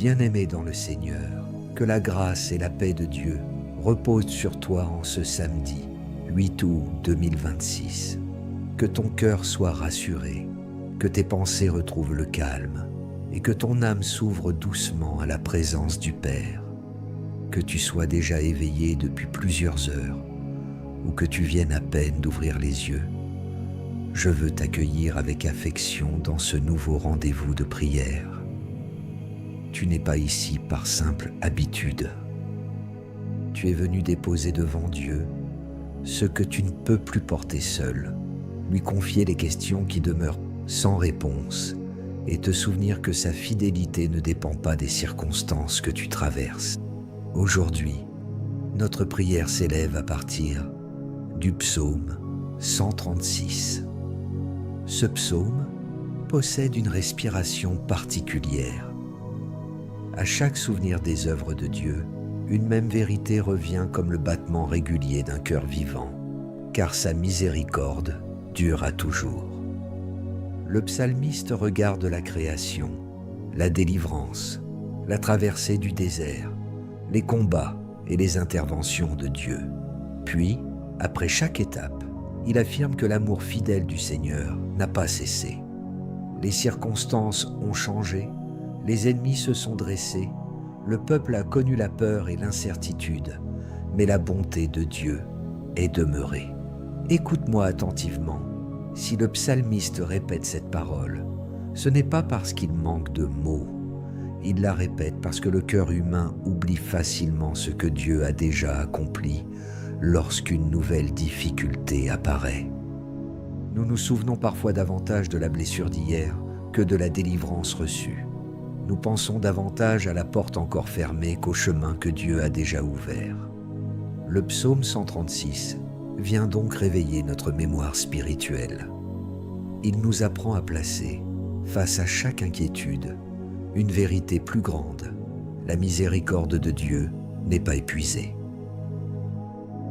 Bien-aimé dans le Seigneur, que la grâce et la paix de Dieu reposent sur toi en ce samedi 8 août 2026. Que ton cœur soit rassuré, que tes pensées retrouvent le calme et que ton âme s'ouvre doucement à la présence du Père. Que tu sois déjà éveillé depuis plusieurs heures ou que tu viennes à peine d'ouvrir les yeux, je veux t'accueillir avec affection dans ce nouveau rendez-vous de prière. Tu n'es pas ici par simple habitude. Tu es venu déposer devant Dieu ce que tu ne peux plus porter seul, lui confier les questions qui demeurent sans réponse et te souvenir que sa fidélité ne dépend pas des circonstances que tu traverses. Aujourd'hui, notre prière s'élève à partir du psaume 136. Ce psaume possède une respiration particulière. À chaque souvenir des œuvres de Dieu, une même vérité revient comme le battement régulier d'un cœur vivant, car sa miséricorde dure à toujours. Le psalmiste regarde la création, la délivrance, la traversée du désert, les combats et les interventions de Dieu. Puis, après chaque étape, il affirme que l'amour fidèle du Seigneur n'a pas cessé. Les circonstances ont changé, les ennemis se sont dressés, le peuple a connu la peur et l'incertitude, mais la bonté de Dieu est demeurée. Écoute-moi attentivement. Si le psalmiste répète cette parole, ce n'est pas parce qu'il manque de mots. Il la répète parce que le cœur humain oublie facilement ce que Dieu a déjà accompli lorsqu'une nouvelle difficulté apparaît. Nous nous souvenons parfois davantage de la blessure d'hier que de la délivrance reçue. Nous pensons davantage à la porte encore fermée qu'au chemin que Dieu a déjà ouvert. Le psaume 136 vient donc réveiller notre mémoire spirituelle. Il nous apprend à placer, face à chaque inquiétude, une vérité plus grande. La miséricorde de Dieu n'est pas épuisée.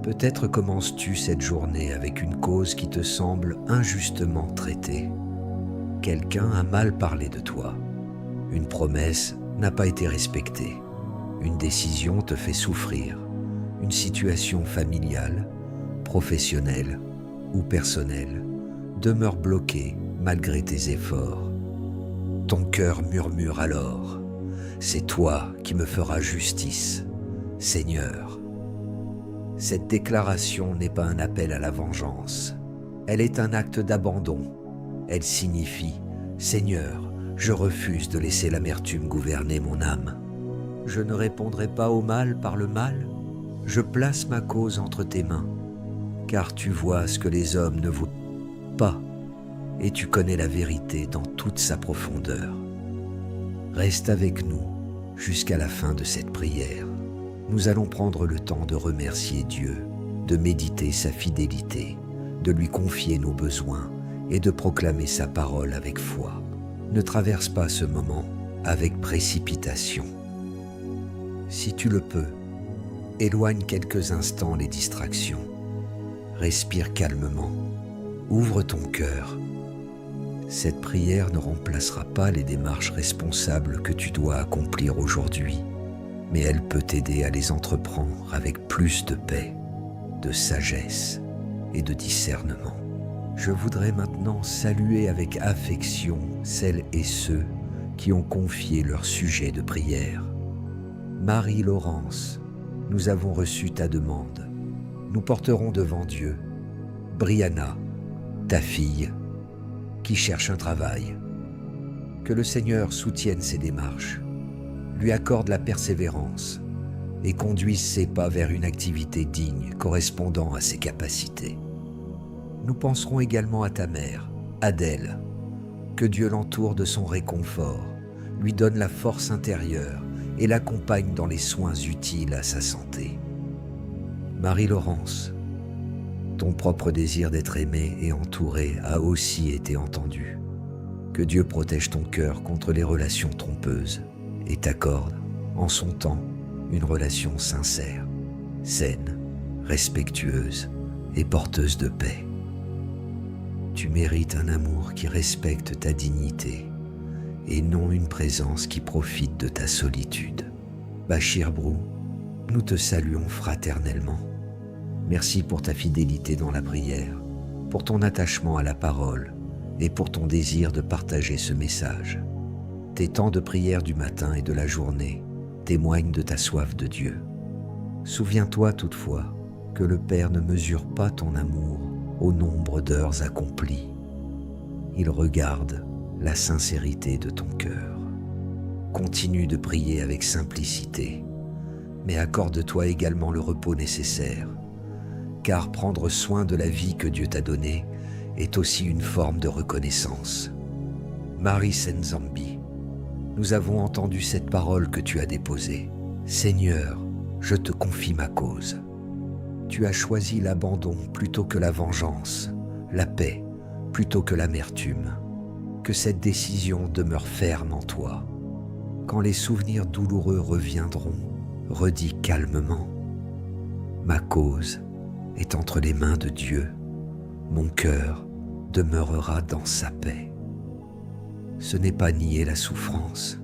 Peut-être commences-tu cette journée avec une cause qui te semble injustement traitée. Quelqu'un a mal parlé de toi. Une promesse n'a pas été respectée. Une décision te fait souffrir. Une situation familiale, professionnelle ou personnelle demeure bloquée malgré tes efforts. Ton cœur murmure alors « C'est toi qui me feras justice, Seigneur ». Cette déclaration n'est pas un appel à la vengeance. Elle est un acte d'abandon. Elle signifie « Seigneur, je refuse de laisser l'amertume gouverner mon âme. Je ne répondrai pas au mal par le mal. Je place ma cause entre tes mains, car tu vois ce que les hommes ne voient pas, et tu connais la vérité dans toute sa profondeur. Reste avec nous jusqu'à la fin de cette prière. Nous allons prendre le temps de remercier Dieu, de méditer sa fidélité, de lui confier nos besoins et de proclamer sa parole avec foi. Ne traverse pas ce moment avec précipitation. Si tu le peux, éloigne quelques instants les distractions. Respire calmement. Ouvre ton cœur. Cette prière ne remplacera pas les démarches responsables que tu dois accomplir aujourd'hui, mais elle peut t'aider à les entreprendre avec plus de paix, de sagesse et de discernement. Je voudrais maintenant saluer avec affection celles et ceux qui ont confié leur sujet de prière. Marie-Laurence, nous avons reçu ta demande. Nous porterons devant Dieu Brianna, ta fille, qui cherche un travail. Que le Seigneur soutienne ses démarches, lui accorde la persévérance et conduise ses pas vers une activité digne correspondant à ses capacités. Nous penserons également à ta mère, Adèle. Que Dieu l'entoure de son réconfort, lui donne la force intérieure et l'accompagne dans les soins utiles à sa santé. Marie-Laurence, ton propre désir d'être aimée et entourée a aussi été entendu. Que Dieu protège ton cœur contre les relations trompeuses et t'accorde, en son temps, une relation sincère, saine, respectueuse et porteuse de paix. Tu mérites un amour qui respecte ta dignité et non une présence qui profite de ta solitude. Bachir Brou, nous te saluons fraternellement. Merci pour ta fidélité dans la prière, pour ton attachement à la parole et pour ton désir de partager ce message. Tes temps de prière du matin et de la journée témoignent de ta soif de Dieu. Souviens-toi toutefois que le Père ne mesure pas ton amour au nombre d'heures accomplies. Il regarde la sincérité de ton cœur. Continue de prier avec simplicité, mais accorde-toi également le repos nécessaire, car prendre soin de la vie que Dieu t'a donnée est aussi une forme de reconnaissance. Marie Senzambi, nous avons entendu cette parole que tu as déposée. Seigneur, je te confie ma cause. Tu as choisi l'abandon plutôt que la vengeance, la paix plutôt que l'amertume. Que cette décision demeure ferme en toi. Quand les souvenirs douloureux reviendront, redis calmement: ma cause est entre les mains de Dieu. Mon cœur demeurera dans sa paix. Ce n'est pas nier la souffrance,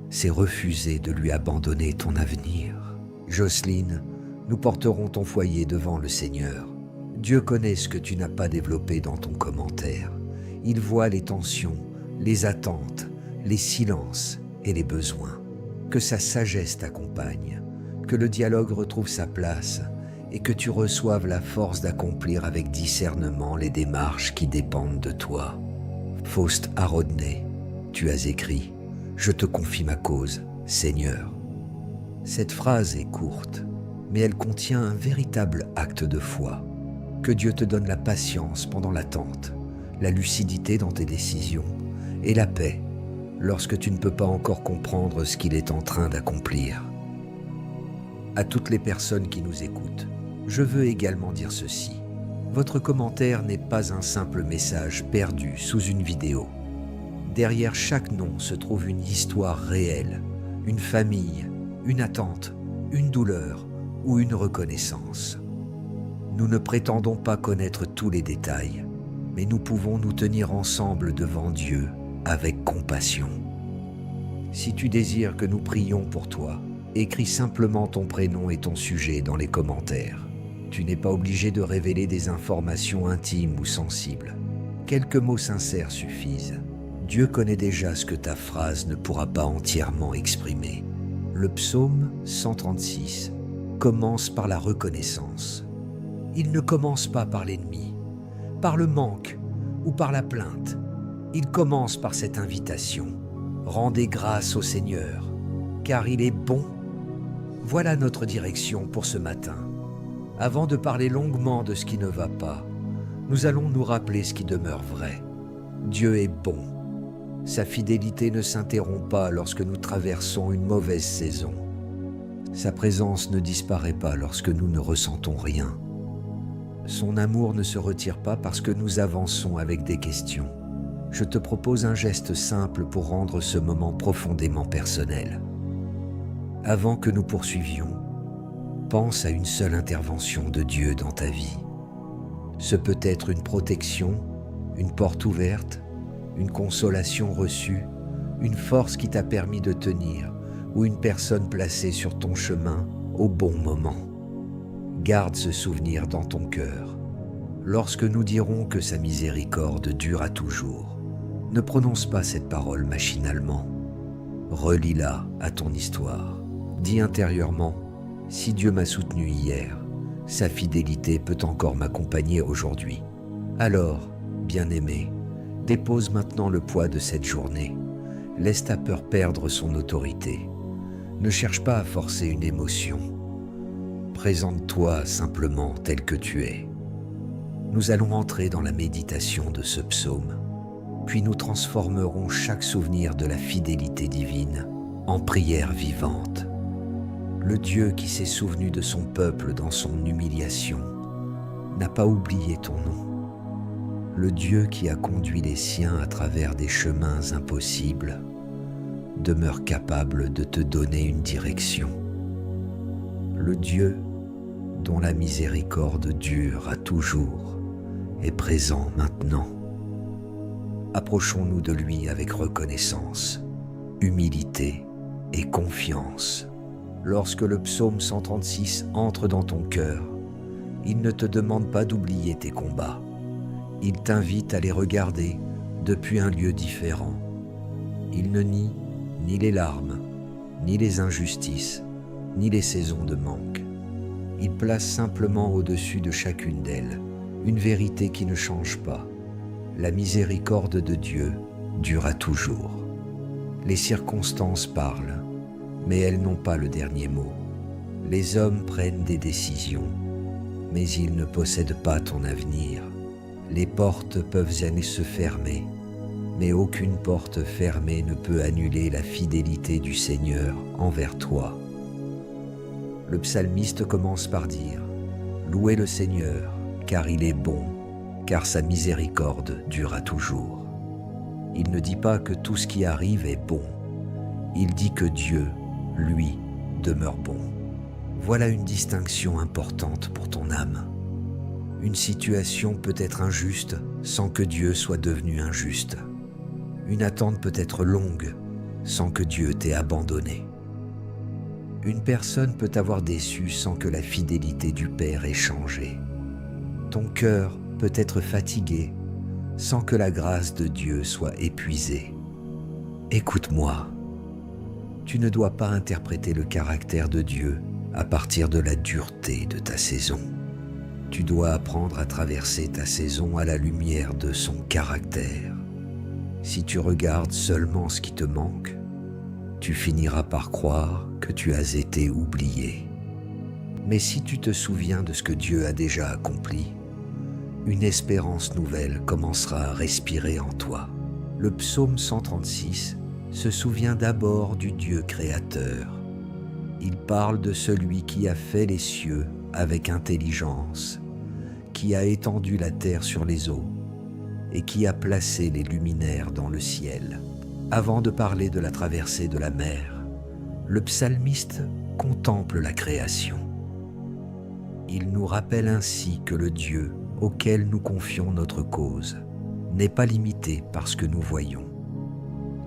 c'est refuser de lui abandonner ton avenir. Jocelyne, nous porterons ton foyer devant le Seigneur. Dieu connaît ce que tu n'as pas développé dans ton commentaire. Il voit les tensions, les attentes, les silences et les besoins. Que sa sagesse t'accompagne, que le dialogue retrouve sa place et que tu reçoives la force d'accomplir avec discernement les démarches qui dépendent de toi. Faust à Rodney, tu as écrit « Je te confie ma cause, Seigneur ». Cette phrase est courte, mais elle contient un véritable acte de foi. Que Dieu te donne la patience pendant l'attente, la lucidité dans tes décisions et la paix lorsque tu ne peux pas encore comprendre ce qu'il est en train d'accomplir. À toutes les personnes qui nous écoutent, je veux également dire ceci. Votre commentaire n'est pas un simple message perdu sous une vidéo. Derrière chaque nom se trouve une histoire réelle, une famille, une attente, une douleur ou une reconnaissance. Nous ne prétendons pas connaître tous les détails, mais nous pouvons nous tenir ensemble devant Dieu avec compassion. Si tu désires que nous prions pour toi, écris simplement ton prénom et ton sujet dans les commentaires. Tu n'es pas obligé de révéler des informations intimes ou sensibles. Quelques mots sincères suffisent. Dieu connaît déjà ce que ta phrase ne pourra pas entièrement exprimer. Le psaume 136 commence par la reconnaissance. Il ne commence pas par l'ennemi, par le manque ou par la plainte. Il commence par cette invitation. Rendez grâce au Seigneur, car il est bon. Voilà notre direction pour ce matin. Avant de parler longuement de ce qui ne va pas, nous allons nous rappeler ce qui demeure vrai. Dieu est bon. Sa fidélité ne s'interrompt pas lorsque nous traversons une mauvaise saison. Sa présence ne disparaît pas lorsque nous ne ressentons rien. Son amour ne se retire pas parce que nous avançons avec des questions. Je te propose un geste simple pour rendre ce moment profondément personnel. Avant que nous poursuivions, pense à une seule intervention de Dieu dans ta vie. Ce peut être une protection, une porte ouverte, une consolation reçue, une force qui t'a permis de tenir ou une personne placée sur ton chemin au bon moment. Garde ce souvenir dans ton cœur. Lorsque nous dirons que sa miséricorde dure à toujours, ne prononce pas cette parole machinalement. Relie-la à ton histoire. Dis intérieurement: si Dieu m'a soutenu hier, sa fidélité peut encore m'accompagner aujourd'hui. Alors, bien-aimé, dépose maintenant le poids de cette journée. Laisse ta peur perdre son autorité. Ne cherche pas à forcer une émotion. Présente-toi simplement tel que tu es. Nous allons entrer dans la méditation de ce psaume, puis nous transformerons chaque souvenir de la fidélité divine en prière vivante. Le Dieu qui s'est souvenu de son peuple dans son humiliation n'a pas oublié ton nom. Le Dieu qui a conduit les siens à travers des chemins impossibles demeure capable de te donner une direction. Le Dieu dont la miséricorde dure à toujours est présent maintenant. approchons-nous de lui avec reconnaissance, humilité et confiance. Lorsque le psaume 136 entre dans ton cœur, il ne te demande pas d'oublier tes combats. Il t'invite à les regarder depuis un lieu différent. Il ne nie ni les larmes, ni les injustices, ni les saisons de manque. Il place simplement au-dessus de chacune d'elles une vérité qui ne change pas. La miséricorde de Dieu durera toujours. Les circonstances parlent, mais elles n'ont pas le dernier mot. Les hommes prennent des décisions, mais ils ne possèdent pas ton avenir. Les portes peuvent aller se fermer, mais aucune porte fermée ne peut annuler la fidélité du Seigneur envers toi. Le psalmiste commence par dire « Louez le Seigneur, car il est bon, car sa miséricorde durera toujours. » Il ne dit pas que tout ce qui arrive est bon. Il dit que Dieu, lui, demeure bon. Voilà une distinction importante pour ton âme. Une situation peut être injuste sans que Dieu soit devenu injuste. Une attente peut être longue sans que Dieu t'ait abandonné. Une personne peut avoir déçu sans que la fidélité du Père ait changé. Ton cœur peut être fatigué sans que la grâce de Dieu soit épuisée. Écoute-moi, tu ne dois pas interpréter le caractère de Dieu à partir de la dureté de ta saison. Tu dois apprendre à traverser ta saison à la lumière de son caractère. Si tu regardes seulement ce qui te manque, tu finiras par croire que tu as été oublié. Mais si tu te souviens de ce que Dieu a déjà accompli, une espérance nouvelle commencera à respirer en toi. Le psaume 136 se souvient d'abord du Dieu créateur. Il parle de celui qui a fait les cieux avec intelligence, qui a étendu la terre sur les eaux et qui a placé les luminaires dans le ciel. Avant de parler de la traversée de la mer, le psalmiste contemple la création. Il nous rappelle ainsi que le Dieu auquel nous confions notre cause n'est pas limité par ce que nous voyons.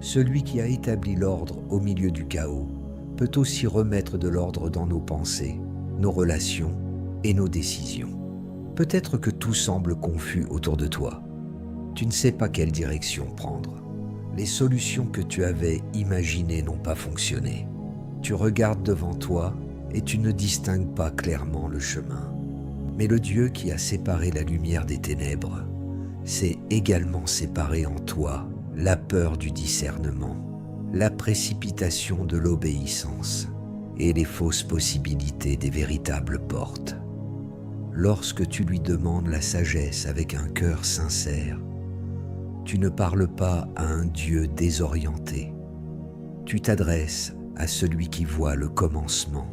Celui qui a établi l'ordre au milieu du chaos peut aussi remettre de l'ordre dans nos pensées, nos relations et nos décisions. Peut-être que tout semble confus autour de toi. Tu ne sais pas quelle direction prendre. Les solutions que tu avais imaginées n'ont pas fonctionné. Tu regardes devant toi et tu ne distingues pas clairement le chemin. Mais le Dieu qui a séparé la lumière des ténèbres sait également séparer en toi la peur du discernement, la précipitation de l'obéissance et les fausses possibilités des véritables portes. Lorsque tu lui demandes la sagesse avec un cœur sincère, tu ne parles pas à un Dieu désorienté. Tu t'adresses à celui qui voit le commencement,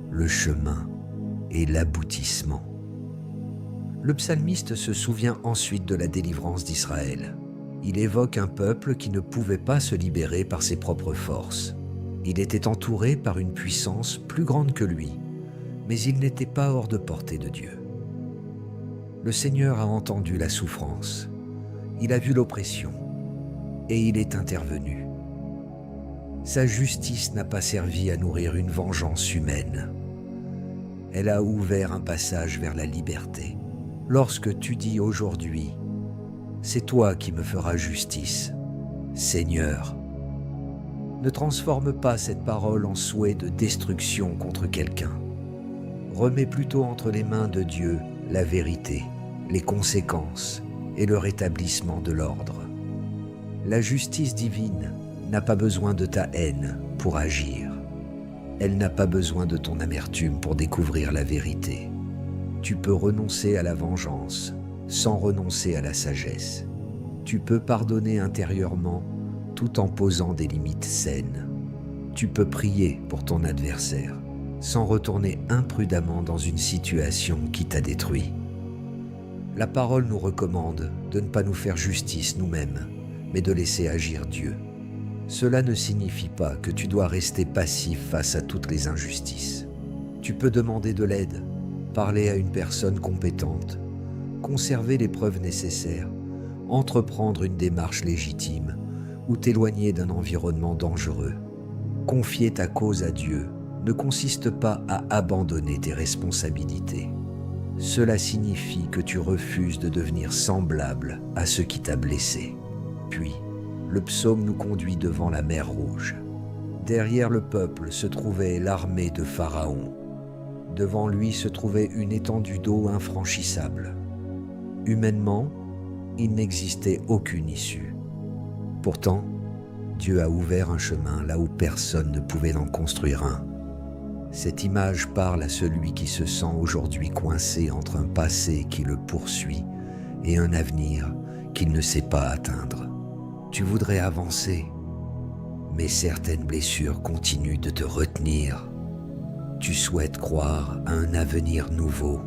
le chemin et l'aboutissement. Le psalmiste se souvient ensuite de la délivrance d'Israël. Il évoque un peuple qui ne pouvait pas se libérer par ses propres forces. Il était entouré par une puissance plus grande que lui, mais il n'était pas hors de portée de Dieu. Le Seigneur a entendu la souffrance, il a vu l'oppression, et il est intervenu. Sa justice n'a pas servi à nourrir une vengeance humaine. Elle a ouvert un passage vers la liberté. Lorsque tu dis aujourd'hui, « C'est toi qui me feras justice, Seigneur », ne transforme pas cette parole en souhait de destruction contre quelqu'un. Remets plutôt entre les mains de Dieu la vérité, les conséquences et le rétablissement de l'ordre. La justice divine n'a pas besoin de ta haine pour agir. Elle n'a pas besoin de ton amertume pour découvrir la vérité. Tu peux renoncer à la vengeance sans renoncer à la sagesse. Tu peux pardonner intérieurement tout en posant des limites saines. Tu peux prier pour ton adversaire sans retourner imprudemment dans une situation qui t'a détruit. La parole nous recommande de ne pas nous faire justice nous-mêmes, mais de laisser agir Dieu. Cela ne signifie pas que tu dois rester passif face à toutes les injustices. Tu peux demander de l'aide, parler à une personne compétente, conserver les preuves nécessaires entreprendre une démarche légitime ou t'éloigner d'un environnement dangereux. Confier ta cause à Dieu ne consiste pas à abandonner tes responsabilités. Cela signifie que tu refuses de devenir semblable à ce qui t'a blessé. Puis, le psaume nous conduit devant la mer Rouge. Derrière le peuple se trouvait l'armée de Pharaon. Devant lui se trouvait une étendue d'eau infranchissable. Humainement, il n'existait aucune issue. Pourtant, Dieu a ouvert un chemin là où personne ne pouvait en construire un. Cette image parle à celui qui se sent aujourd'hui coincé entre un passé qui le poursuit et un avenir qu'il ne sait pas atteindre. Tu voudrais avancer, mais certaines blessures continuent de te retenir. Tu souhaites croire à un avenir nouveau,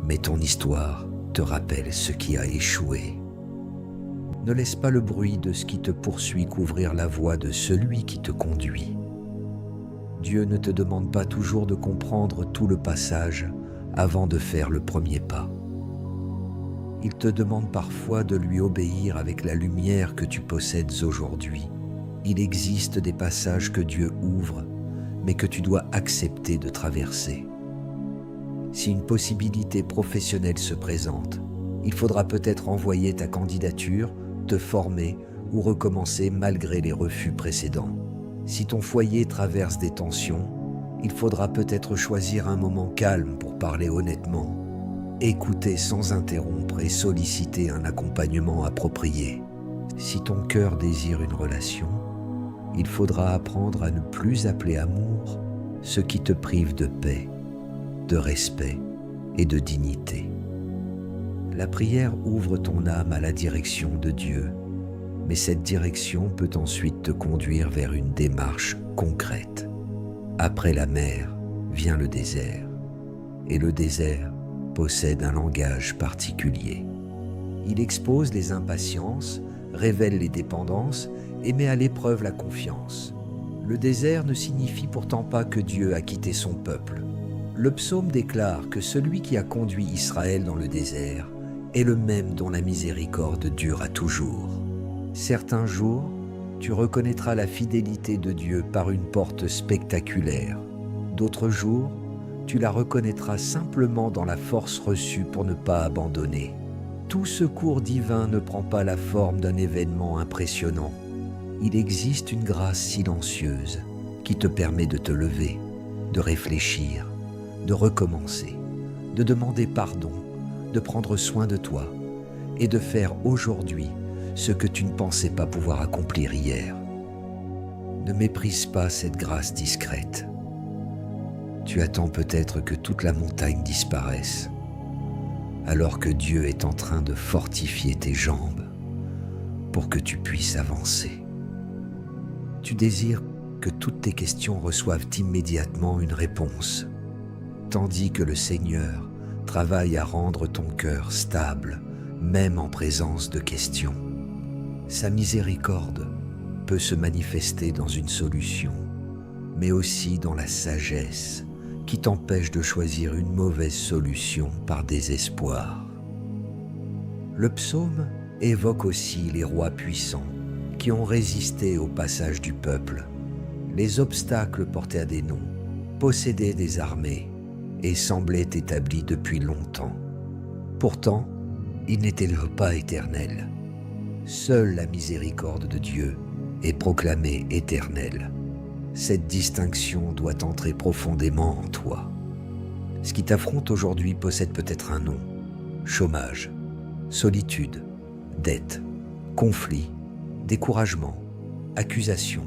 mais ton histoire te rappelle ce qui a échoué. Ne laisse pas le bruit de ce qui te poursuit couvrir la voie de celui qui te conduit. Dieu ne te demande pas toujours de comprendre tout le passage avant de faire le premier pas. Il te demande parfois de lui obéir avec la lumière que tu possèdes aujourd'hui. Il existe des passages que Dieu ouvre, mais que tu dois accepter de traverser. Si une possibilité professionnelle se présente, il faudra peut-être envoyer ta candidature, te former ou recommencer malgré les refus précédents. Si ton foyer traverse des tensions, il faudra peut-être choisir un moment calme pour parler honnêtement, écouter sans interrompre et solliciter un accompagnement approprié. Si ton cœur désire une relation, il faudra apprendre à ne plus appeler amour ce qui te prive de paix, de respect et de dignité. La prière ouvre ton âme à la direction de Dieu, mais cette direction peut ensuite te conduire vers une démarche concrète. Après la mer vient le désert, et le désert possède un langage particulier. Il expose les impatiences, révèle les dépendances et met à l'épreuve la confiance. Le désert ne signifie pourtant pas que Dieu a quitté son peuple. Le psaume déclare que celui qui a conduit Israël dans le désert est le même dont la miséricorde dure à toujours. Certains jours, tu reconnaîtras la fidélité de Dieu par une porte spectaculaire. D'autres jours, tu la reconnaîtras simplement dans la force reçue pour ne pas abandonner. Tout secours divin ne prend pas la forme d'un événement impressionnant. Il existe une grâce silencieuse qui te permet de te lever, de réfléchir, de recommencer, de demander pardon, de prendre soin de toi et de faire aujourd'hui ce que tu ne pensais pas pouvoir accomplir hier. Ne méprise pas cette grâce discrète. Tu attends peut-être que toute la montagne disparaisse, alors que Dieu est en train de fortifier tes jambes pour que tu puisses avancer. Tu désires que toutes tes questions reçoivent immédiatement une réponse, tandis que le Seigneur travaille à rendre ton cœur stable, même en présence de questions. Sa miséricorde peut se manifester dans une solution, mais aussi dans la sagesse qui t'empêche de choisir une mauvaise solution par désespoir. Le psaume évoque aussi les rois puissants qui ont résisté au passage du peuple. Les obstacles portaient à des noms, possédaient des armées et semblaient établis depuis longtemps. Pourtant, ils n'étaient pas éternels. Seule la miséricorde de Dieu est proclamée éternelle. Cette distinction doit entrer profondément en toi. Ce qui t'affronte aujourd'hui possède peut-être un nom: chômage, solitude, dette, conflit, découragement, accusation,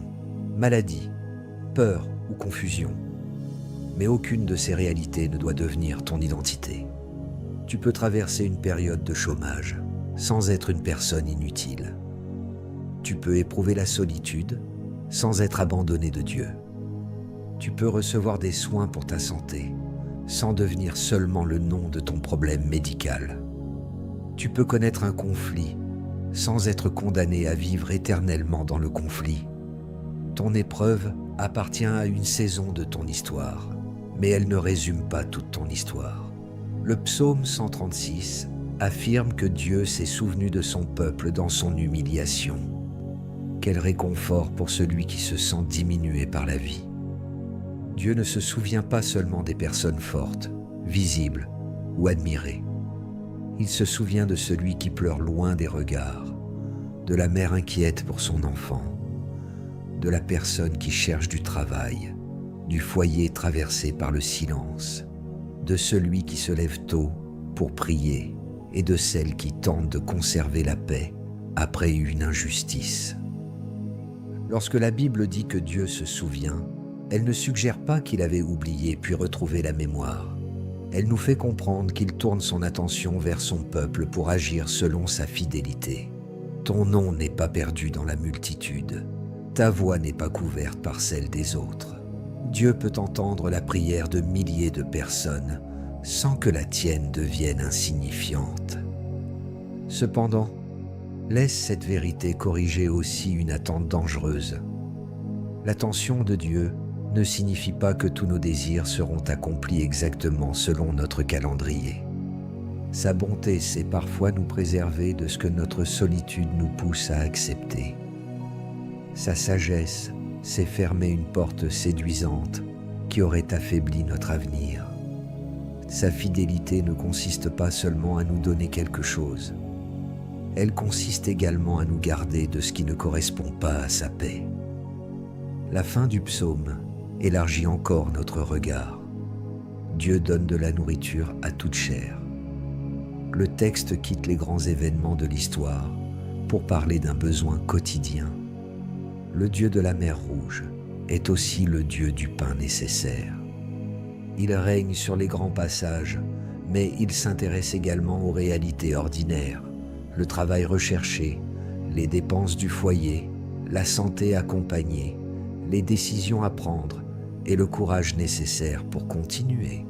maladie, peur ou confusion. Mais aucune de ces réalités ne doit devenir ton identité. Tu peux traverser une période de chômage sans être une personne inutile. Tu peux éprouver la solitude sans être abandonné de Dieu. Tu peux recevoir des soins pour ta santé sans devenir seulement le nom de ton problème médical. Tu peux connaître un conflit sans être condamné à vivre éternellement dans le conflit. Ton épreuve appartient à une saison de ton histoire, mais elle ne résume pas toute ton histoire. Le psaume 136 affirme que Dieu s'est souvenu de son peuple dans son humiliation. Quel réconfort pour celui qui se sent diminué par la vie. Dieu ne se souvient pas seulement des personnes fortes, visibles ou admirées. Il se souvient de celui qui pleure loin des regards, de la mère inquiète pour son enfant, de la personne qui cherche du travail, du foyer traversé par le silence, de celui qui se lève tôt pour prier et de celle qui tente de conserver la paix après une injustice. Lorsque la Bible dit que Dieu se souvient, elle ne suggère pas qu'il avait oublié puis retrouvé la mémoire. Elle nous fait comprendre qu'il tourne son attention vers son peuple pour agir selon sa fidélité. Ton nom n'est pas perdu dans la multitude. Ta voix n'est pas couverte par celle des autres. Dieu peut entendre la prière de milliers de personnes sans que la tienne devienne insignifiante. Cependant, laisse cette vérité corriger aussi une attente dangereuse. L'attention de Dieu ne signifie pas que tous nos désirs seront accomplis exactement selon notre calendrier. Sa bonté sait parfois nous préserver de ce que notre solitude nous pousse à accepter. Sa sagesse sait fermer une porte séduisante qui aurait affaibli notre avenir. Sa fidélité ne consiste pas seulement à nous donner quelque chose. Elle consiste également à nous garder de ce qui ne correspond pas à sa paix. La fin du psaume élargit encore notre regard. Dieu donne de la nourriture à toute chair. Le texte quitte les grands événements de l'histoire pour parler d'un besoin quotidien. Le Dieu de la mer Rouge est aussi le Dieu du pain nécessaire. Il règne sur les grands passages, mais il s'intéresse également aux réalités ordinaires, le travail recherché, les dépenses du foyer, la santé accompagnée, les décisions à prendre et le courage nécessaire pour continuer.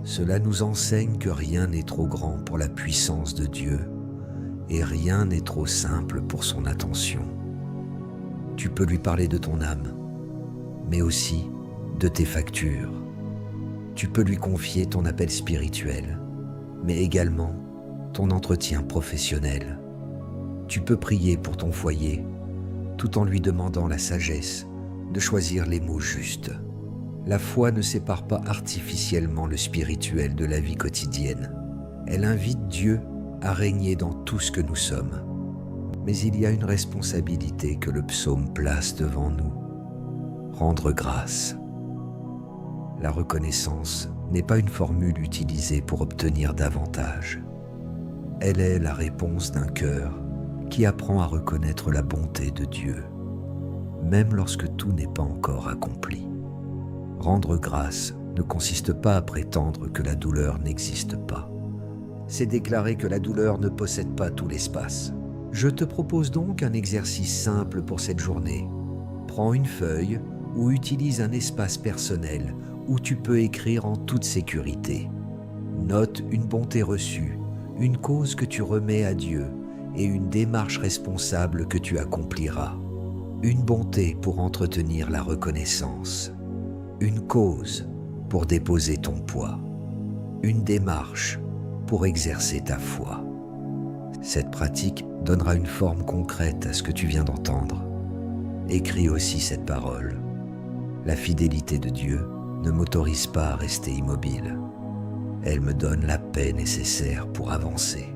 Cela nous enseigne que rien n'est trop grand pour la puissance de Dieu et rien n'est trop simple pour son attention. Tu peux lui parler de ton âme, mais aussi de tes factures. Tu peux lui confier ton appel spirituel, mais également ton entretien professionnel. Tu peux prier pour ton foyer, tout en lui demandant la sagesse de choisir les mots justes. La foi ne sépare pas artificiellement le spirituel de la vie quotidienne. Elle invite Dieu à régner dans tout ce que nous sommes. Mais il y a une responsabilité que le psaume place devant nous. Rendre grâce. La reconnaissance n'est pas une formule utilisée pour obtenir davantage. Elle est la réponse d'un cœur qui apprend à reconnaître la bonté de Dieu, même lorsque tout n'est pas encore accompli. Rendre grâce ne consiste pas à prétendre que la douleur n'existe pas. C'est déclarer que la douleur ne possède pas tout l'espace. Je te propose donc un exercice simple pour cette journée. Prends une feuille ou utilise un espace personnel où tu peux écrire en toute sécurité. Note une bonté reçue, une cause que tu remets à Dieu et une démarche responsable que tu accompliras. Une bonté pour entretenir la reconnaissance. Une cause pour déposer ton poids. Une démarche pour exercer ta foi. Cette pratique donnera une forme concrète à ce que tu viens d'entendre. Écris aussi cette parole. La fidélité de Dieu ne m'autorise pas à rester immobile. Elle me donne la paix nécessaire pour avancer.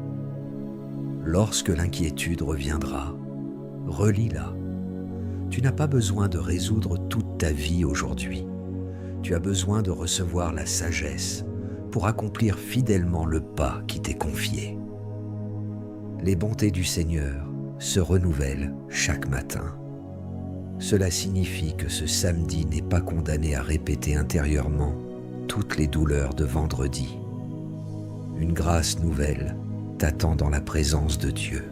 Lorsque l'inquiétude reviendra, relis-la. Tu n'as pas besoin de résoudre toute ta vie aujourd'hui. Tu as besoin de recevoir la sagesse pour accomplir fidèlement le pas qui t'est confié. Les bontés du Seigneur se renouvellent chaque matin. Cela signifie que ce samedi n'est pas condamné à répéter intérieurement toutes les douleurs de vendredi. Une grâce nouvelle t'attend dans la présence de Dieu.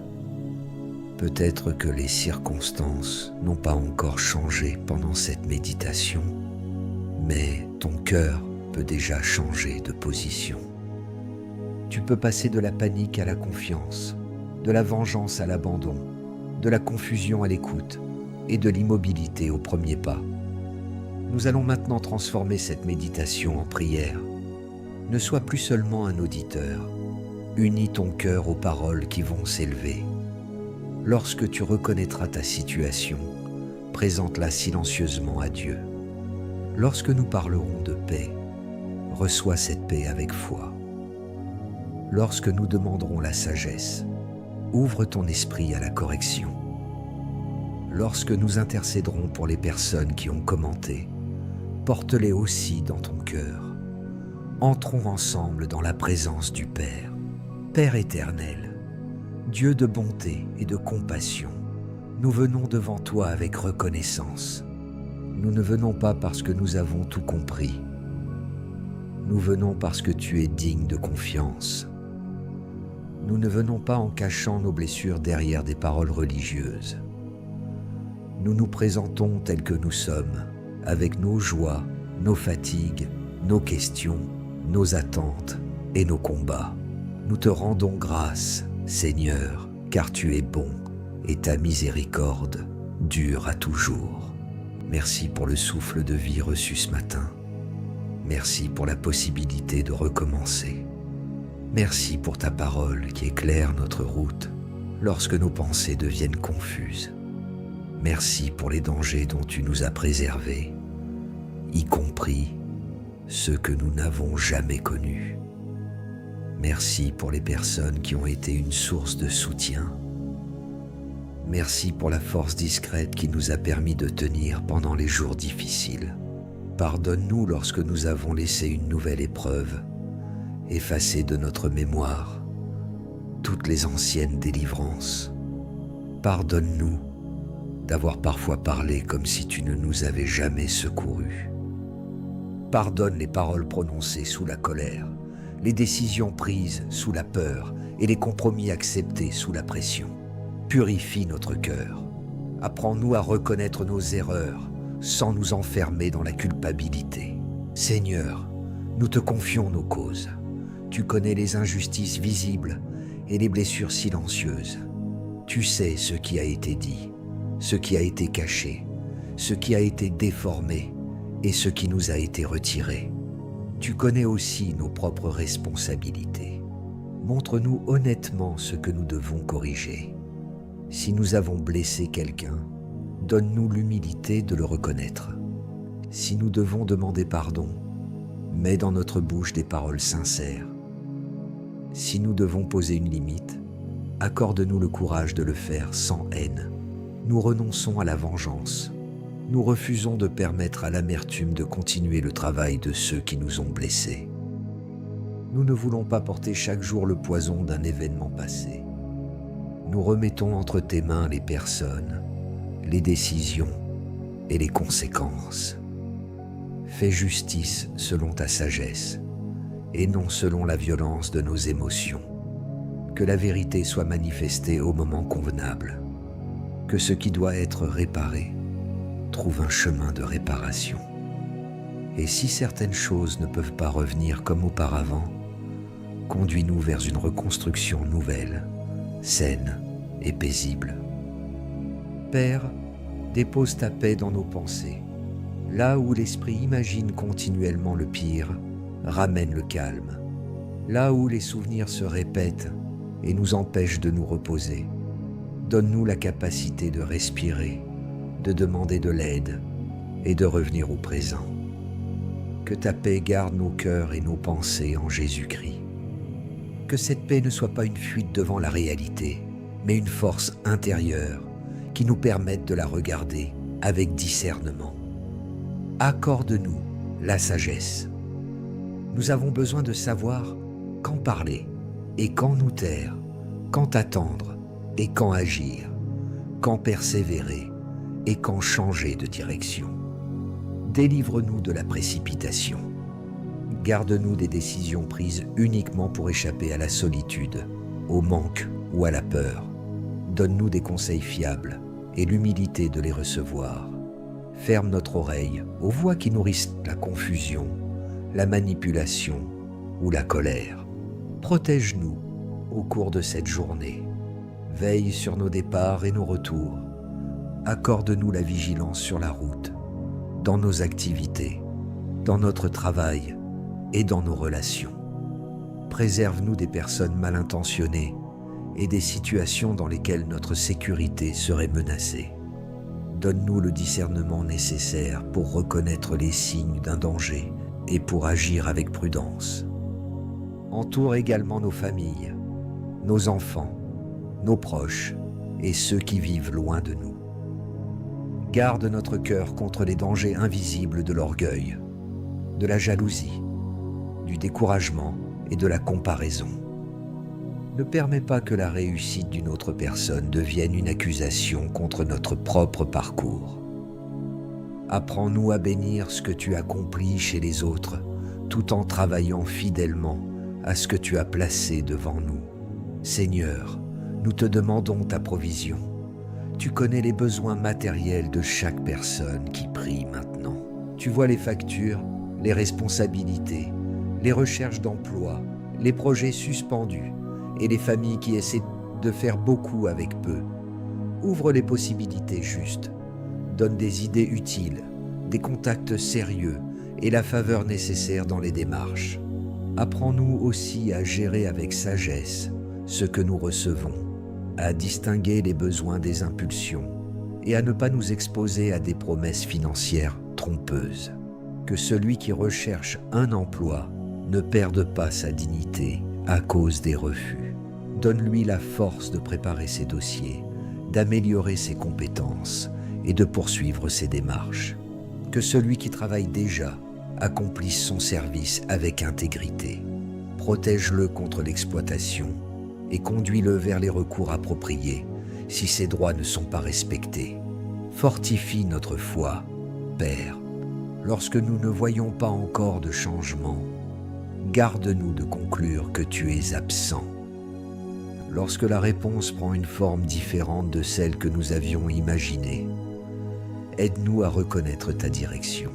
Peut-être que les circonstances n'ont pas encore changé pendant cette méditation, mais ton cœur peut déjà changer de position. Tu peux passer de la panique à la confiance, de la vengeance à l'abandon, de la confusion à l'écoute et de l'immobilité au premier pas. Nous allons maintenant transformer cette méditation en prière. Ne sois plus seulement un auditeur, Unis ton cœur aux paroles qui vont s'élever. Lorsque tu reconnaîtras ta situation, présente-la silencieusement à Dieu. Lorsque nous parlerons de paix, reçois cette paix avec foi. Lorsque nous demanderons la sagesse, ouvre ton esprit à la correction. Lorsque nous intercéderons pour les personnes qui ont commenté, porte-les aussi dans ton cœur. Entrons ensemble dans la présence du Père. Père éternel, Dieu de bonté et de compassion, nous venons devant toi avec reconnaissance. Nous ne venons pas parce que nous avons tout compris. Nous venons parce que tu es digne de confiance. Nous ne venons pas en cachant nos blessures derrière des paroles religieuses. Nous nous présentons tels que nous sommes, avec nos joies, nos fatigues, nos questions, nos attentes et nos combats. Nous te rendons grâce, Seigneur, car tu es bon et ta miséricorde dure à toujours. Merci pour le souffle de vie reçu ce matin. Merci pour la possibilité de recommencer. Merci pour ta parole qui éclaire notre route lorsque nos pensées deviennent confuses. Merci pour les dangers dont tu nous as préservés, y compris ceux que nous n'avons jamais connus. Merci pour les personnes qui ont été une source de soutien. Merci pour la force discrète qui nous a permis de tenir pendant les jours difficiles. Pardonne-nous lorsque nous avons laissé une nouvelle épreuve, effacer de notre mémoire toutes les anciennes délivrances. Pardonne-nous d'avoir parfois parlé comme si tu ne nous avais jamais secourus. Pardonne les paroles prononcées sous la colère, les décisions prises sous la peur et les compromis acceptés sous la pression. Purifie notre cœur. Apprends-nous à reconnaître nos erreurs sans nous enfermer dans la culpabilité. Seigneur, nous te confions nos causes. Tu connais les injustices visibles et les blessures silencieuses. Tu sais ce qui a été dit, ce qui a été caché, ce qui a été déformé et ce qui nous a été retiré. Tu connais aussi nos propres responsabilités. Montre-nous honnêtement ce que nous devons corriger. Si nous avons blessé quelqu'un, donne-nous l'humilité de le reconnaître. Si nous devons demander pardon, mets dans notre bouche des paroles sincères. Si nous devons poser une limite, accorde-nous le courage de le faire sans haine. Nous renonçons à la vengeance. Nous refusons de permettre à l'amertume de continuer le travail de ceux qui nous ont blessés. Nous ne voulons pas porter chaque jour le poison d'un événement passé. Nous remettons entre tes mains les personnes, les décisions et les conséquences. Fais justice selon ta sagesse et non selon la violence de nos émotions. Que la vérité soit manifestée au moment convenable. Que ce qui doit être réparé trouve un chemin de réparation. Et si certaines choses ne peuvent pas revenir comme auparavant, conduis-nous vers une reconstruction nouvelle, saine et paisible. Père, dépose ta paix dans nos pensées. Là où l'esprit imagine continuellement le pire, ramène le calme. Là où les souvenirs se répètent et nous empêchent de nous reposer, donne-nous la capacité de respirer, de demander de l'aide et de revenir au présent. Que ta paix garde nos cœurs et nos pensées en Jésus-Christ. Que cette paix ne soit pas une fuite devant la réalité, mais une force intérieure qui nous permette de la regarder avec discernement. Accorde-nous la sagesse. Nous avons besoin de savoir quand parler et quand nous taire, quand attendre et quand agir, quand persévérer et quand changer de direction. Délivre-nous de la précipitation. Garde-nous des décisions prises uniquement pour échapper à la solitude, au manque ou à la peur. Donne-nous des conseils fiables et l'humilité de les recevoir. Ferme notre oreille aux voix qui nourrissent la confusion, la manipulation ou la colère. Protège-nous au cours de cette journée. Veille sur nos départs et nos retours. Accorde-nous la vigilance sur la route, dans nos activités, dans notre travail et dans nos relations. Préserve-nous des personnes mal intentionnées et des situations dans lesquelles notre sécurité serait menacée. Donne-nous le discernement nécessaire pour reconnaître les signes d'un danger et pour agir avec prudence. Entoure également nos familles, nos enfants, nos proches et ceux qui vivent loin de nous. Garde notre cœur contre les dangers invisibles de l'orgueil, de la jalousie, du découragement et de la comparaison. Ne permets pas que la réussite d'une autre personne devienne une accusation contre notre propre parcours. Apprends-nous à bénir ce que tu accomplis chez les autres, tout en travaillant fidèlement à ce que tu as placé devant nous. Seigneur, nous te demandons ta provision. Tu connais les besoins matériels de chaque personne qui prie maintenant. Tu vois les factures, les responsabilités, les recherches d'emploi, les projets suspendus et les familles qui essaient de faire beaucoup avec peu. Ouvre les possibilités justes. Donne des idées utiles, des contacts sérieux et la faveur nécessaire dans les démarches. Apprends-nous aussi à gérer avec sagesse ce que nous recevons, à distinguer les besoins des impulsions et à ne pas nous exposer à des promesses financières trompeuses. Que celui qui recherche un emploi ne perde pas sa dignité à cause des refus. Donne-lui la force de préparer ses dossiers, d'améliorer ses compétences et de poursuivre ses démarches. Que celui qui travaille déjà accomplisse son service avec intégrité. Protège-le contre l'exploitation et conduis-le vers les recours appropriés si ses droits ne sont pas respectés. Fortifie notre foi, Père. Lorsque nous ne voyons pas encore de changement, garde-nous de conclure que tu es absent. Lorsque la réponse prend une forme différente de celle que nous avions imaginée, aide-nous à reconnaître ta direction.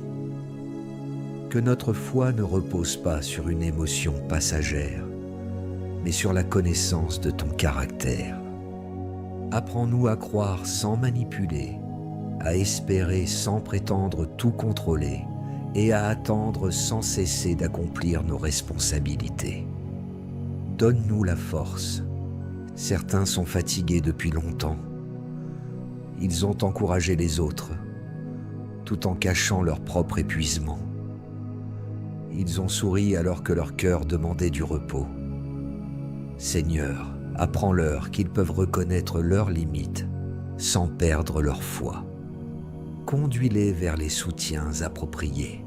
Que notre foi ne repose pas sur une émotion passagère, mais sur la connaissance de ton caractère. Apprends-nous à croire sans manipuler, à espérer sans prétendre tout contrôler et à attendre sans cesser d'accomplir nos responsabilités. Donne-nous la force. Certains sont fatigués depuis longtemps. Ils ont encouragé les autres, tout en cachant leur propre épuisement. Ils ont souri alors que leur cœur demandait du repos. Seigneur, apprends-leur qu'ils peuvent reconnaître leurs limites sans perdre leur foi. Conduis-les vers les soutiens appropriés.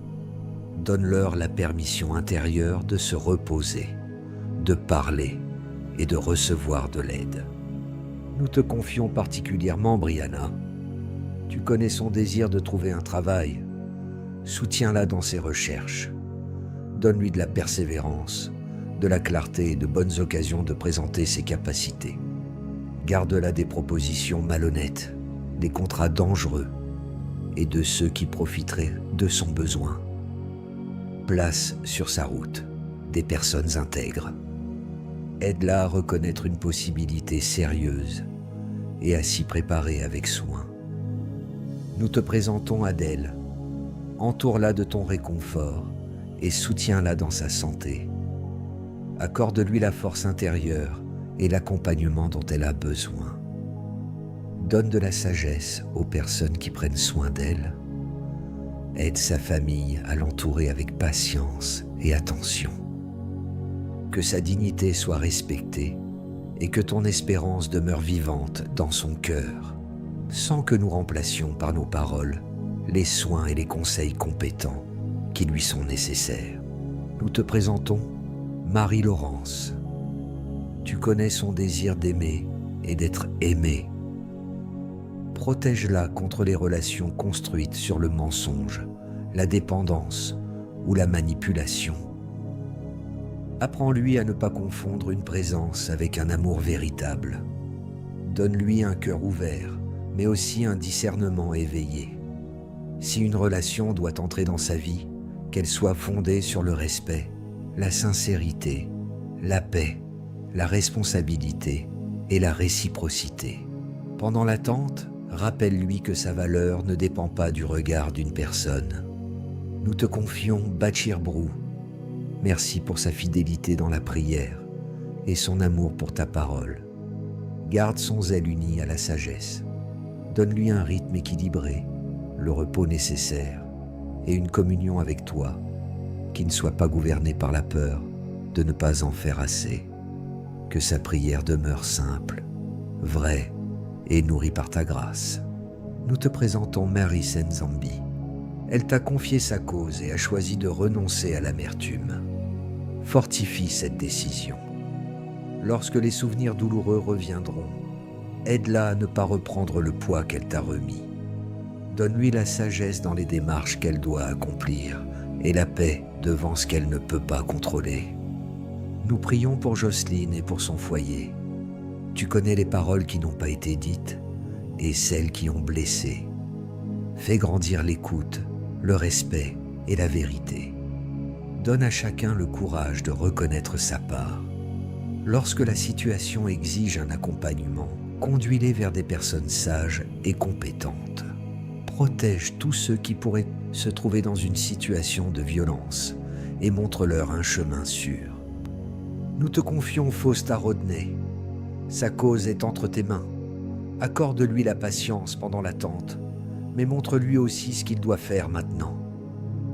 Donne-leur la permission intérieure de se reposer, de parler et de recevoir de l'aide. Nous te confions particulièrement Brianna. Tu connais son désir de trouver un travail. Soutiens-la dans ses recherches. Donne-lui de la persévérance, de la clarté et de bonnes occasions de présenter ses capacités. Garde-la des propositions malhonnêtes, des contrats dangereux et de ceux qui profiteraient de son besoin. Place sur sa route des personnes intègres. Aide-la à reconnaître une possibilité sérieuse et à s'y préparer avec soin. Nous te présentons Adèle. Entoure-la de ton réconfort et soutiens-la dans sa santé. Accorde-lui la force intérieure et l'accompagnement dont elle a besoin. Donne de la sagesse aux personnes qui prennent soin d'elle. Aide sa famille à l'entourer avec patience et attention. Que sa dignité soit respectée et que ton espérance demeure vivante dans son cœur, sans que nous remplacions par nos paroles les soins et les conseils compétents qui lui sont nécessaires. Nous te présentons Marie-Laurence. Tu connais son désir d'aimer et d'être aimée. Protège-la contre les relations construites sur le mensonge, la dépendance ou la manipulation. Apprends-lui à ne pas confondre une présence avec un amour véritable. Donne-lui un cœur ouvert, mais aussi un discernement éveillé. Si une relation doit entrer dans sa vie, qu'elle soit fondée sur le respect, la sincérité, la paix, la responsabilité et la réciprocité. Pendant l'attente, rappelle-lui que sa valeur ne dépend pas du regard d'une personne. Nous te confions Bachir Brou. Merci pour sa fidélité dans la prière et son amour pour ta parole. Garde son zèle uni à la sagesse. Donne-lui un rythme équilibré, le repos nécessaire et une communion avec toi qui ne soit pas gouvernée par la peur de ne pas en faire assez. Que sa prière demeure simple, vraie et nourrie par ta grâce. Nous te présentons Mary Senzambi. Elle t'a confié sa cause et a choisi de renoncer à l'amertume. Fortifie cette décision. Lorsque les souvenirs douloureux reviendront, aide-la à ne pas reprendre le poids qu'elle t'a remis. Donne-lui la sagesse dans les démarches qu'elle doit accomplir et la paix devant ce qu'elle ne peut pas contrôler. Nous prions pour Jocelyne et pour son foyer. Tu connais les paroles qui n'ont pas été dites et celles qui ont blessé. Fais grandir l'écoute, le respect et la vérité. Donne à chacun le courage de reconnaître sa part. Lorsque la situation exige un accompagnement, conduis-les vers des personnes sages et compétentes. Protège tous ceux qui pourraient se trouver dans une situation de violence et montre-leur un chemin sûr. Nous te confions Fausta Rodney. Sa cause est entre tes mains. Accorde-lui la patience pendant l'attente, mais montre-lui aussi ce qu'il doit faire maintenant.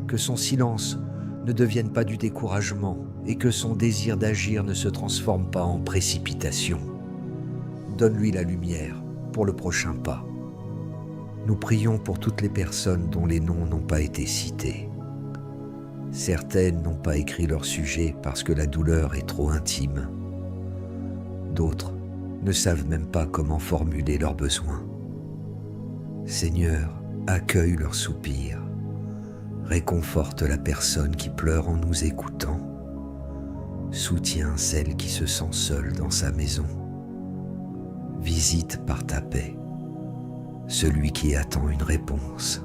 Que son silence ne devienne pas du découragement et que son désir d'agir ne se transforme pas en précipitation. Donne-lui la lumière pour le prochain pas. Nous prions pour toutes les personnes dont les noms n'ont pas été cités. Certaines n'ont pas écrit leur sujet parce que la douleur est trop intime. D'autres ne savent même pas comment formuler leurs besoins. Seigneur, accueille leurs soupirs. Réconforte la personne qui pleure en nous écoutant. Soutiens celle qui se sent seule dans sa maison. Visite par ta paix celui qui attend une réponse.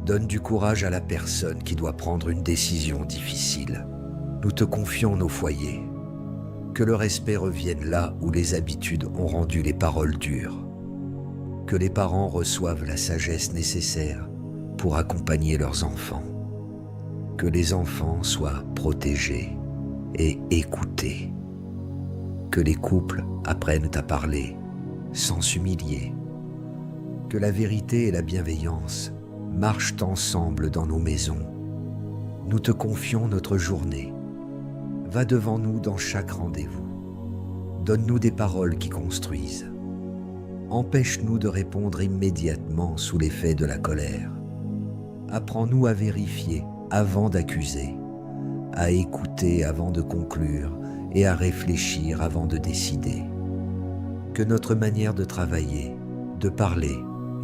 Donne du courage à la personne qui doit prendre une décision difficile. Nous te confions nos foyers. Que le respect revienne là où les habitudes ont rendu les paroles dures. Que les parents reçoivent la sagesse nécessaire pour accompagner leurs enfants. Que les enfants soient protégés et écoutés. Que les couples apprennent à parler sans s'humilier. Que la vérité et la bienveillance marchent ensemble dans nos maisons. Nous te confions notre journée. Va devant nous dans chaque rendez-vous. Donne-nous des paroles qui construisent. Empêche-nous de répondre immédiatement sous l'effet de la colère. Apprends-nous à vérifier avant d'accuser, à écouter avant de conclure et à réfléchir avant de décider. Que notre manière de travailler, de parler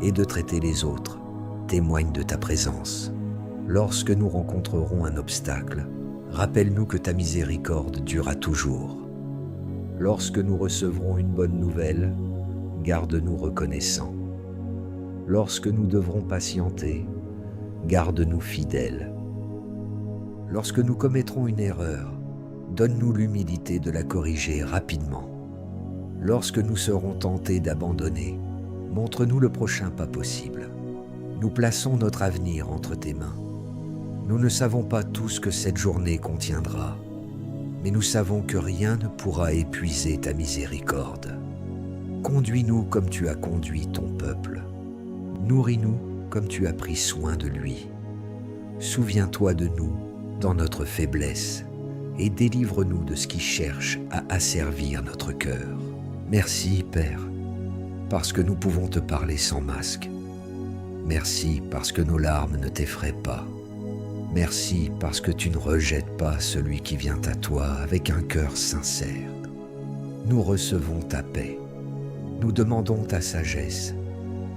et de traiter les autres témoigne de ta présence. Lorsque nous rencontrerons un obstacle, rappelle-nous que ta miséricorde durera toujours. Lorsque nous recevrons une bonne nouvelle, garde-nous reconnaissants. Lorsque nous devrons patienter, garde-nous fidèles. Lorsque nous commettrons une erreur, donne-nous l'humilité de la corriger rapidement. Lorsque nous serons tentés d'abandonner, montre-nous le prochain pas possible. Nous plaçons notre avenir entre tes mains. Nous ne savons pas tout ce que cette journée contiendra, mais nous savons que rien ne pourra épuiser ta miséricorde. Conduis-nous comme tu as conduit ton peuple. Nourris-nous comme tu as pris soin de lui. Souviens-toi de nous dans notre faiblesse et délivre-nous de ce qui cherche à asservir notre cœur. Merci, Père, parce que nous pouvons te parler sans masque. Merci parce que nos larmes ne t'effraient pas. Merci parce que tu ne rejettes pas celui qui vient à toi avec un cœur sincère. Nous recevons ta paix. Nous demandons ta sagesse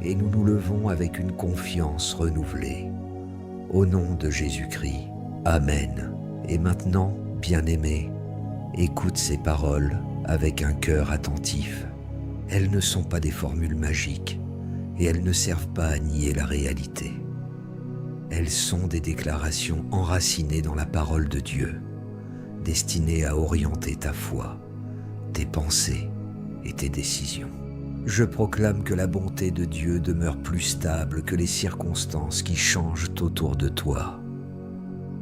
et nous nous levons avec une confiance renouvelée. Au nom de Jésus-Christ, Amen. Et maintenant, bien-aimé, écoute ces paroles avec un cœur attentif. Elles ne sont pas des formules magiques et elles ne servent pas à nier la réalité. Elles sont des déclarations enracinées dans la parole de Dieu, destinées à orienter ta foi, tes pensées et tes décisions. Je proclame que la bonté de Dieu demeure plus stable que les circonstances qui changent autour de toi.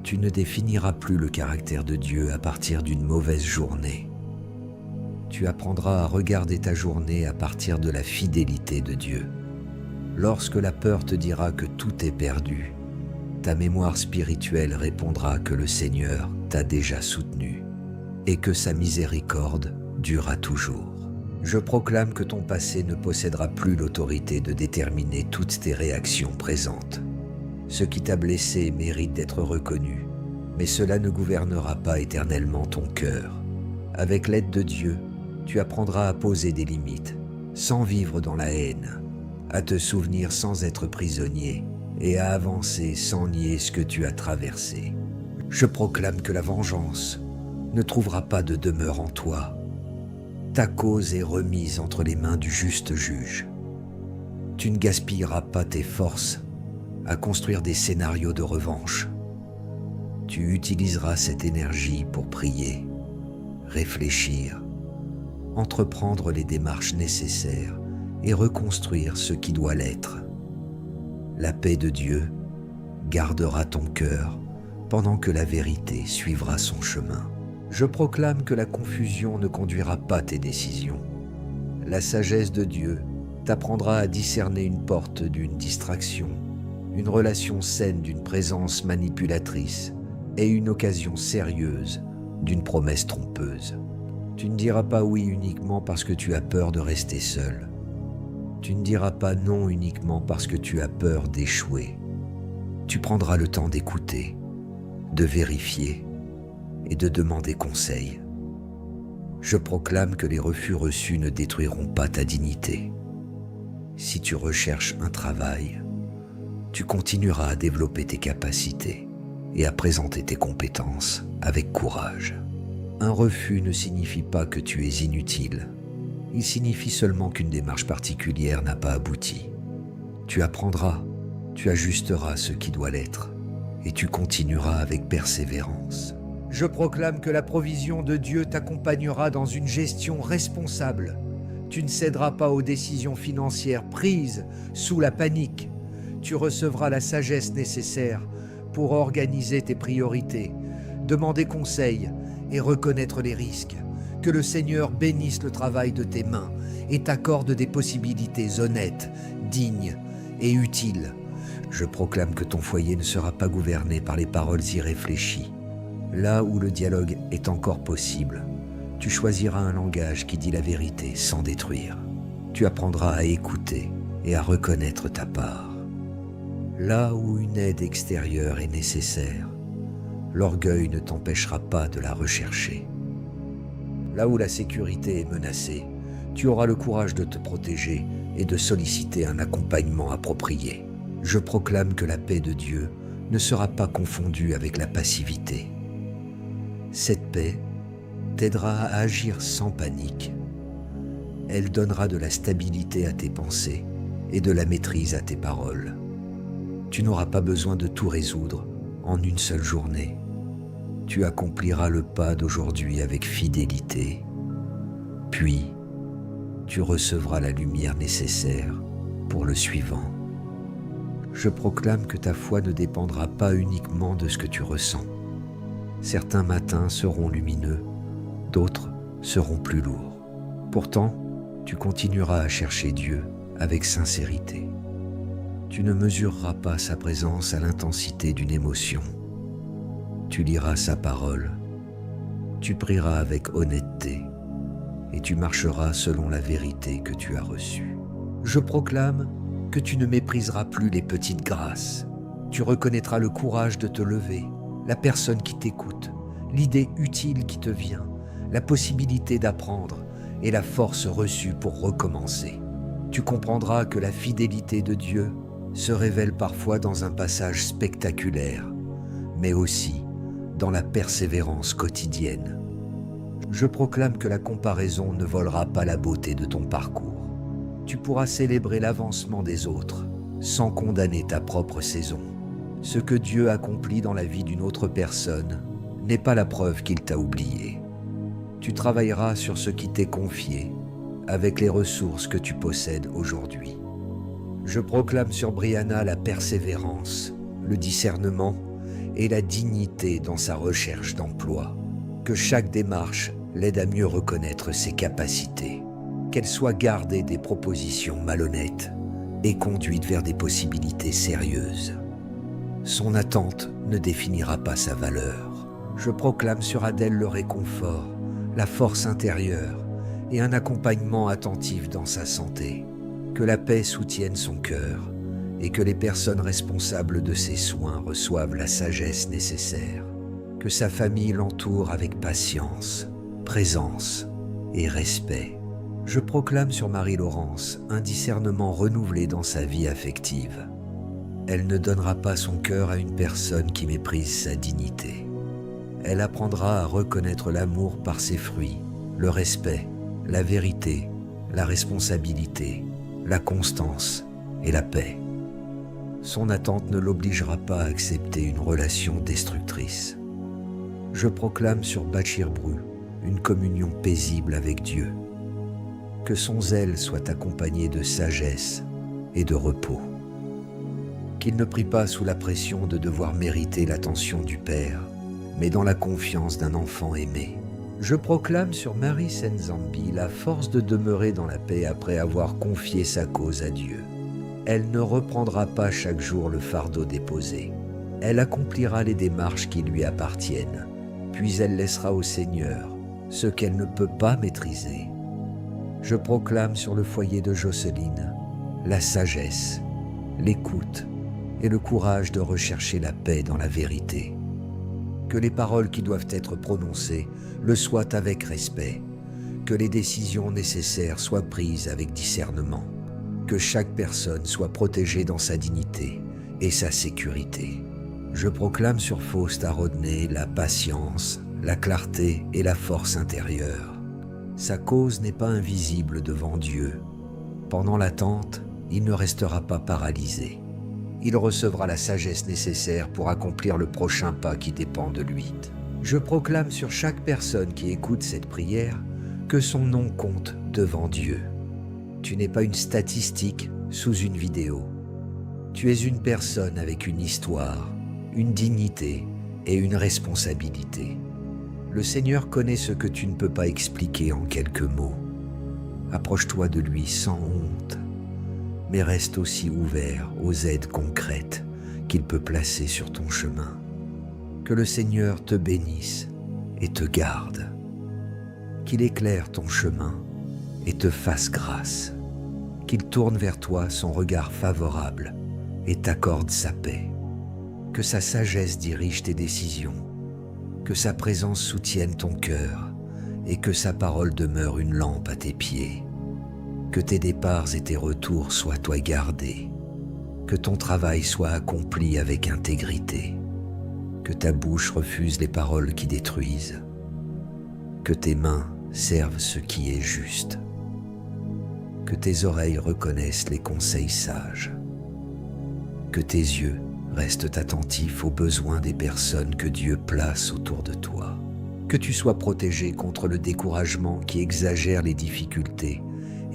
Tu Tu ne définiras plus le caractère de Dieu à partir d'une mauvaise journée. Tu apprendras à regarder ta journée à partir de la fidélité de Dieu. Lorsque la peur te dira que tout est perdu, ta mémoire spirituelle répondra que le Seigneur t'a déjà soutenu et que sa miséricorde durera toujours. Je proclame que ton passé ne possédera plus l'autorité de déterminer toutes tes réactions présentes. Ce qui t'a blessé mérite d'être reconnu, mais cela ne gouvernera pas éternellement ton cœur. Avec l'aide de Dieu, tu apprendras à poser des limites, sans vivre dans la haine, à te souvenir sans être prisonnier et à avancer sans nier ce que tu as traversé. Je proclame que la vengeance ne trouvera pas de demeure en toi. Ta cause est remise entre les mains du juste juge. Tu ne gaspilleras pas tes forces à construire des scénarios de revanche. Tu utiliseras cette énergie pour prier, réfléchir, entreprendre les démarches nécessaires et reconstruire ce qui doit l'être. La paix de Dieu gardera ton cœur pendant que la vérité suivra son chemin. Je proclame que la confusion ne conduira pas tes décisions. La sagesse de Dieu t'apprendra à discerner une porte d'une distraction, une relation saine d'une présence manipulatrice et une occasion sérieuse d'une promesse trompeuse. Tu ne diras pas oui uniquement parce que tu as peur de rester seul. Tu ne diras pas non uniquement parce que tu as peur d'échouer. Tu prendras le temps d'écouter, de vérifier et de demander conseil. Je proclame que les refus reçus ne détruiront pas ta dignité. Si tu recherches un travail, tu continueras à développer tes capacités et à présenter tes compétences avec courage. Un refus ne signifie pas que tu es inutile. Il signifie seulement qu'une démarche particulière n'a pas abouti. Tu apprendras, tu ajusteras ce qui doit l'être et tu continueras avec persévérance. Je proclame que la provision de Dieu t'accompagnera dans une gestion responsable. Tu ne céderas pas aux décisions financières prises sous la panique. Tu recevras la sagesse nécessaire pour organiser tes priorités, demander conseil et reconnaître les risques. Que le Seigneur bénisse le travail de tes mains et t'accorde des possibilités honnêtes, dignes et utiles. Je proclame que ton foyer ne sera pas gouverné par les paroles irréfléchies. Là où le dialogue est encore possible, tu choisiras un langage qui dit la vérité sans détruire. Tu apprendras à écouter et à reconnaître ta part. Là où une aide extérieure est nécessaire, l'orgueil ne t'empêchera pas de la rechercher. Là où la sécurité est menacée, tu auras le courage de te protéger et de solliciter un accompagnement approprié. Je proclame que la paix de Dieu ne sera pas confondue avec la passivité. Cette paix t'aidera à agir sans panique. Elle donnera de la stabilité à tes pensées et de la maîtrise à tes paroles. Tu n'auras pas besoin de tout résoudre en une seule journée. Tu accompliras le pas d'aujourd'hui avec fidélité, puis tu recevras la lumière nécessaire pour le suivant. Je proclame que ta foi ne dépendra pas uniquement de ce que tu ressens. Certains matins seront lumineux, d'autres seront plus lourds. Pourtant, tu continueras à chercher Dieu avec sincérité. Tu ne mesureras pas sa présence à l'intensité d'une émotion. Tu liras sa parole, tu prieras avec honnêteté et tu marcheras selon la vérité que tu as reçue. Je proclame que tu ne mépriseras plus les petites grâces. Tu reconnaîtras le courage de te lever, la personne qui t'écoute, l'idée utile qui te vient, la possibilité d'apprendre et la force reçue pour recommencer. Tu comprendras que la fidélité de Dieu se révèle parfois dans un passage spectaculaire, mais aussi dans la persévérance quotidienne. Je proclame que la comparaison ne volera pas la beauté de ton parcours. Tu pourras célébrer l'avancement des autres sans condamner ta propre saison. Ce que Dieu accomplit dans la vie d'une autre personne n'est pas la preuve qu'il t'a oublié. Tu travailleras sur ce qui t'est confié avec les ressources que tu possèdes aujourd'hui. Je proclame sur Brianna la persévérance, le discernement et la dignité dans sa recherche d'emploi. Que chaque démarche l'aide à mieux reconnaître ses capacités, qu'elle soit gardée des propositions malhonnêtes et conduite vers des possibilités sérieuses. Son attente ne définira pas sa valeur. Je proclame sur Adèle le réconfort, la force intérieure et un accompagnement attentif dans sa santé. Que la paix soutienne son cœur et que les personnes responsables de ses soins reçoivent la sagesse nécessaire. Que sa famille l'entoure avec patience, présence et respect. Je proclame sur Marie-Laurence un discernement renouvelé dans sa vie affective. Elle ne donnera pas son cœur à une personne qui méprise sa dignité. Elle apprendra à reconnaître l'amour par ses fruits, le respect, la vérité, la responsabilité, la constance et la paix. Son attente ne l'obligera pas à accepter une relation destructrice. Je proclame sur Bachir Bru une communion paisible avec Dieu. Que son zèle soit accompagné de sagesse et de repos. Qu'il ne prie pas sous la pression de devoir mériter l'attention du Père, mais dans la confiance d'un enfant aimé. Je proclame sur Marie Senzambi la force de demeurer dans la paix après avoir confié sa cause à Dieu. Elle ne reprendra pas chaque jour le fardeau déposé. Elle accomplira les démarches qui lui appartiennent, puis elle laissera au Seigneur ce qu'elle ne peut pas maîtriser. Je proclame sur le foyer de Jocelyne la sagesse, l'écoute et le courage de rechercher la paix dans la vérité. Que les paroles qui doivent être prononcées le soient avec respect, que les décisions nécessaires soient prises avec discernement, que chaque personne soit protégée dans sa dignité et sa sécurité. Je proclame sur Fausta Rodney la patience, la clarté et la force intérieure. Sa cause n'est pas invisible devant Dieu. Pendant l'attente, il ne restera pas paralysé. Il recevra la sagesse nécessaire pour accomplir le prochain pas qui dépend de lui. Je proclame sur chaque personne qui écoute cette prière que son nom compte devant Dieu. Tu n'es pas une statistique sous une vidéo. Tu es une personne avec une histoire, une dignité et une responsabilité. Le Seigneur connaît ce que tu ne peux pas expliquer en quelques mots. Approche-toi de lui sans honte, mais reste aussi ouvert aux aides concrètes qu'il peut placer sur ton chemin. Que le Seigneur te bénisse et te garde, qu'il éclaire ton chemin et te fasse grâce, qu'il tourne vers toi son regard favorable et t'accorde sa paix, que sa sagesse dirige tes décisions, que sa présence soutienne ton cœur et que sa parole demeure une lampe à tes pieds. Que tes départs et tes retours soient toi gardés, que ton travail soit accompli avec intégrité, que ta bouche refuse les paroles qui détruisent, que tes mains servent ce qui est juste, que tes oreilles reconnaissent les conseils sages, que tes yeux restent attentifs aux besoins des personnes que Dieu place autour de toi, que tu sois protégé contre le découragement qui exagère les difficultés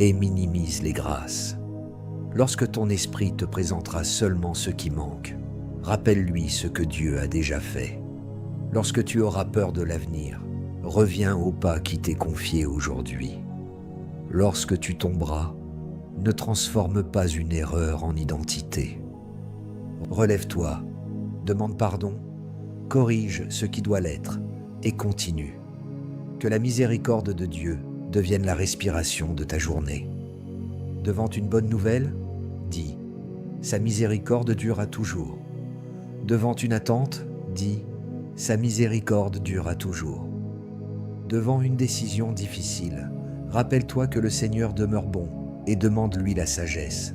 et minimise les grâces. Lorsque ton esprit te présentera seulement ce qui manque, rappelle-lui ce que Dieu a déjà fait. Lorsque tu auras peur de l'avenir, reviens au pas qui t'est confié aujourd'hui. Lorsque tu tomberas, ne transforme pas une erreur en identité. Relève-toi, demande pardon, corrige ce qui doit l'être et continue. Que la miséricorde de Dieu devienne la respiration de ta journée. Devant une bonne nouvelle, dis « Sa miséricorde durera toujours ». Devant une attente, dis « Sa miséricorde durera toujours ». Devant une décision difficile, rappelle-toi que le Seigneur demeure bon et demande-lui la sagesse.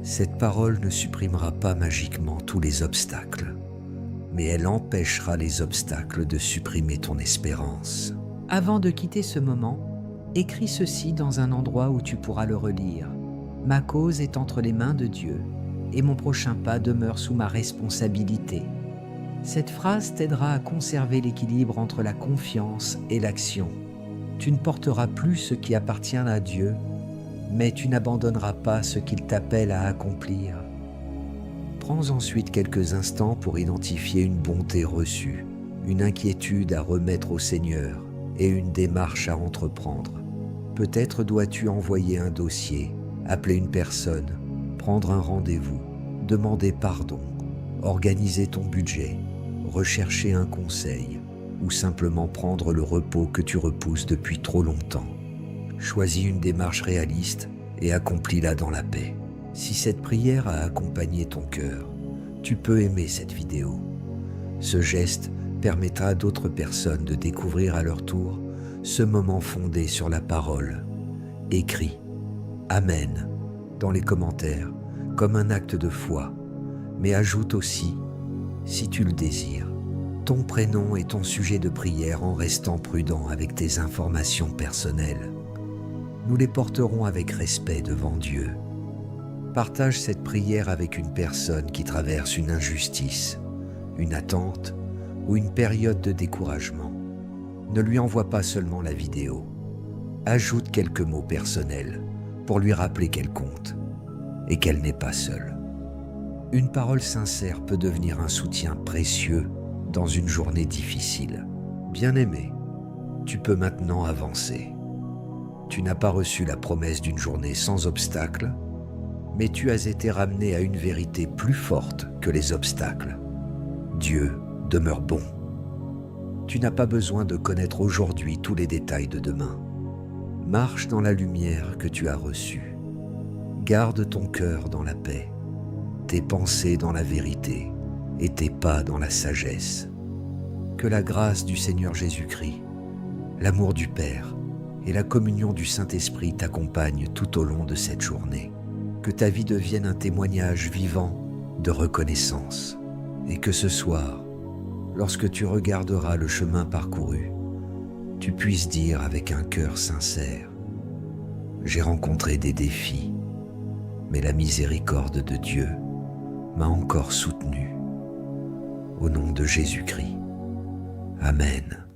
Cette parole ne supprimera pas magiquement tous les obstacles, mais elle empêchera les obstacles de supprimer ton espérance. Avant de quitter ce moment, écris ceci dans un endroit où tu pourras le relire. Ma cause est entre les mains de Dieu, et mon prochain pas demeure sous ma responsabilité. Cette phrase t'aidera à conserver l'équilibre entre la confiance et l'action. Tu ne porteras plus ce qui appartient à Dieu, mais tu n'abandonneras pas ce qu'il t'appelle à accomplir. Prends ensuite quelques instants pour identifier une bonté reçue, une inquiétude à remettre au Seigneur et une démarche à entreprendre. Peut-être dois-tu envoyer un dossier, appeler une personne, prendre un rendez-vous, demander pardon, organiser ton budget, rechercher un conseil ou simplement prendre le repos que tu repousses depuis trop longtemps. Choisis une démarche réaliste et accomplis-la dans la paix. Si cette prière a accompagné ton cœur, tu peux aimer cette vidéo. Ce geste permettra à d'autres personnes de découvrir à leur tour ce moment fondé sur la parole. Écris « Amen » dans les commentaires comme un acte de foi, mais ajoute aussi, si tu le désires, ton prénom et ton sujet de prière en restant prudent avec tes informations personnelles. Nous les porterons avec respect devant Dieu. Partage cette prière avec une personne qui traverse une injustice, une attente ou une période de découragement. Ne lui envoie pas seulement la vidéo. Ajoute quelques mots personnels pour lui rappeler qu'elle compte et qu'elle n'est pas seule. Une parole sincère peut devenir un soutien précieux dans une journée difficile. Bien-aimé, tu peux maintenant avancer. Tu n'as pas reçu la promesse d'une journée sans obstacles, mais tu as été ramené à une vérité plus forte que les obstacles. Dieu demeure bon. Tu n'as pas besoin de connaître aujourd'hui tous les détails de demain. Marche dans la lumière que tu as reçue. Garde ton cœur dans la paix, tes pensées dans la vérité et tes pas dans la sagesse. Que la grâce du Seigneur Jésus-Christ, l'amour du Père et la communion du Saint-Esprit t'accompagnent tout au long de cette journée. Que ta vie devienne un témoignage vivant de reconnaissance et que ce soir, lorsque tu regarderas le chemin parcouru, tu puisses dire avec un cœur sincère : j'ai rencontré des défis, mais la miséricorde de Dieu m'a encore soutenu. Au nom de Jésus-Christ. Amen.